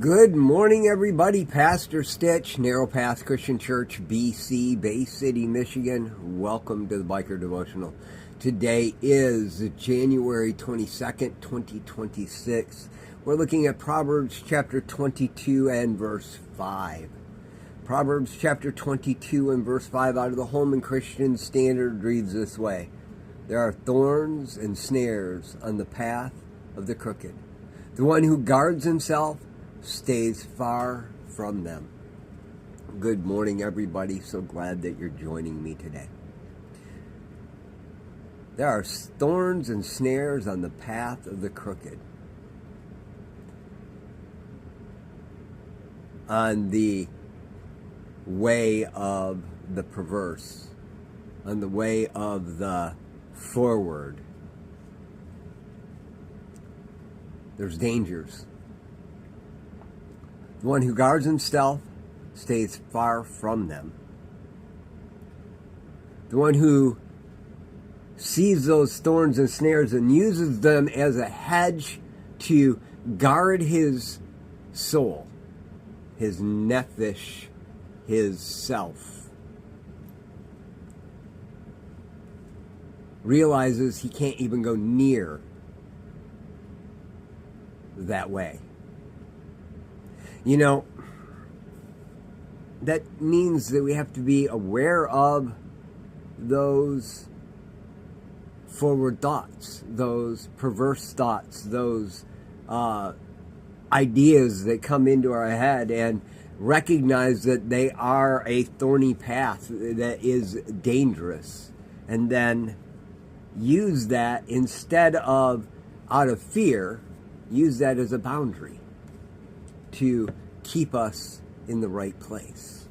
Good morning, everybody. Pastor Stitch, Narrow Path Christian Church, BC, Bay City, Michigan. Welcome to the Biker Devotional. Today is January 22nd, 2026. We're looking at Proverbs chapter 22 and verse 5. Proverbs chapter 22 and verse 5 out of the Holman Christian Standard reads this way. There are thorns and snares on the path of the crooked. The one who guards himself stays far from them. Good morning, everybody. So glad that you're joining me today. There are thorns and snares on the path of the crooked. On the way of the perverse. On the way of the forward. There's dangers. The one who guards himself stays far from them. The one who sees those thorns and snares and uses them as a hedge to guard his soul, his nephesh, his self, realizes he can't even go near that way. You know, that means that we have to be aware of those forward thoughts, those perverse thoughts, those ideas that come into our head, and recognize that they are a thorny path that is dangerous, and then use that instead of out of fear, use that as a boundary to keep us in the right place.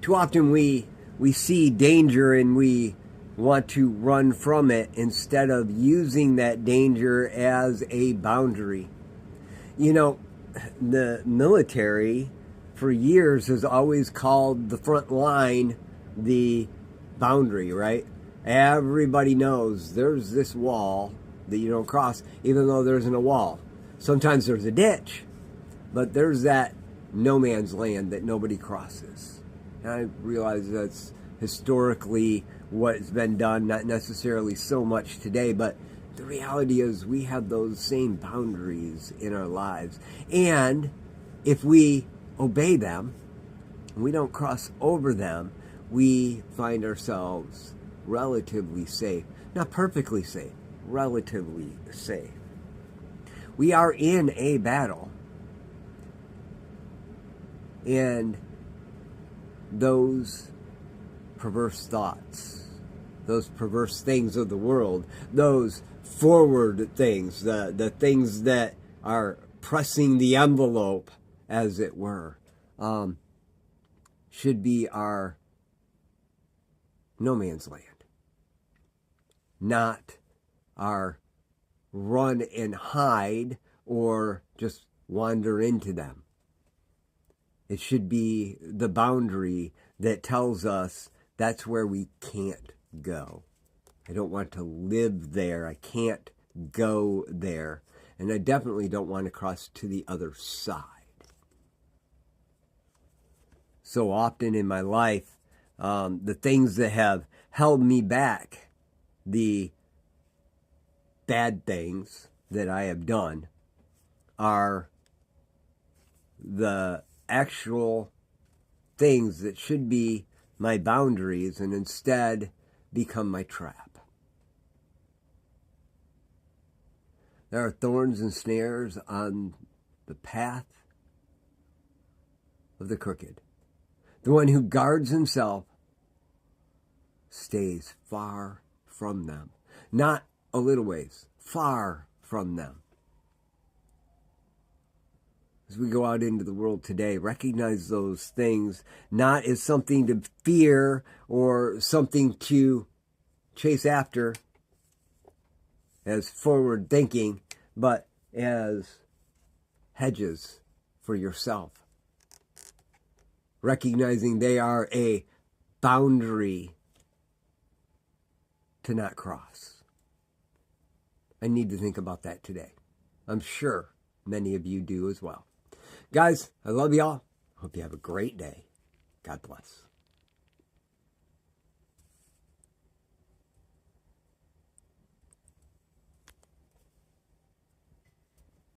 Too often we see danger and we want to run from it instead of using that danger as a boundary. You know, the military for years has always called the front line the boundary, right? Everybody knows there's this wall that you don't cross, even though there isn't a wall. Sometimes there's a ditch, but there's that no man's land that nobody crosses. And I realize that's historically what's been done, not necessarily so much today, but the reality is we have those same boundaries in our lives. And if we obey them, we don't cross over them, we find ourselves relatively safe. Not perfectly safe, relatively safe. We are in a battle. And those perverse thoughts, those perverse things of the world, those forward things, the things that are pressing the envelope, as it were, should be our no man's land. Not our run and hide or just wander into them. It should be the boundary that tells us that's where we can't go. I don't want to live there. I can't go there. And I definitely don't want to cross to the other side. So often in my life, the things that have held me back, the bad things that I have done, are the actual things that should be my boundaries and instead become my trap. There are thorns and snares on the path of the crooked. The one who guards himself stays far from them. Not a little ways, far from them. As we go out into the world today, recognize those things not as something to fear or something to chase after as forward thinking, but as hedges for yourself. Recognizing they are a boundary to not cross. I need to think about that today. I'm sure many of you do as well. Guys, I love y'all. Hope you have a great day. God bless.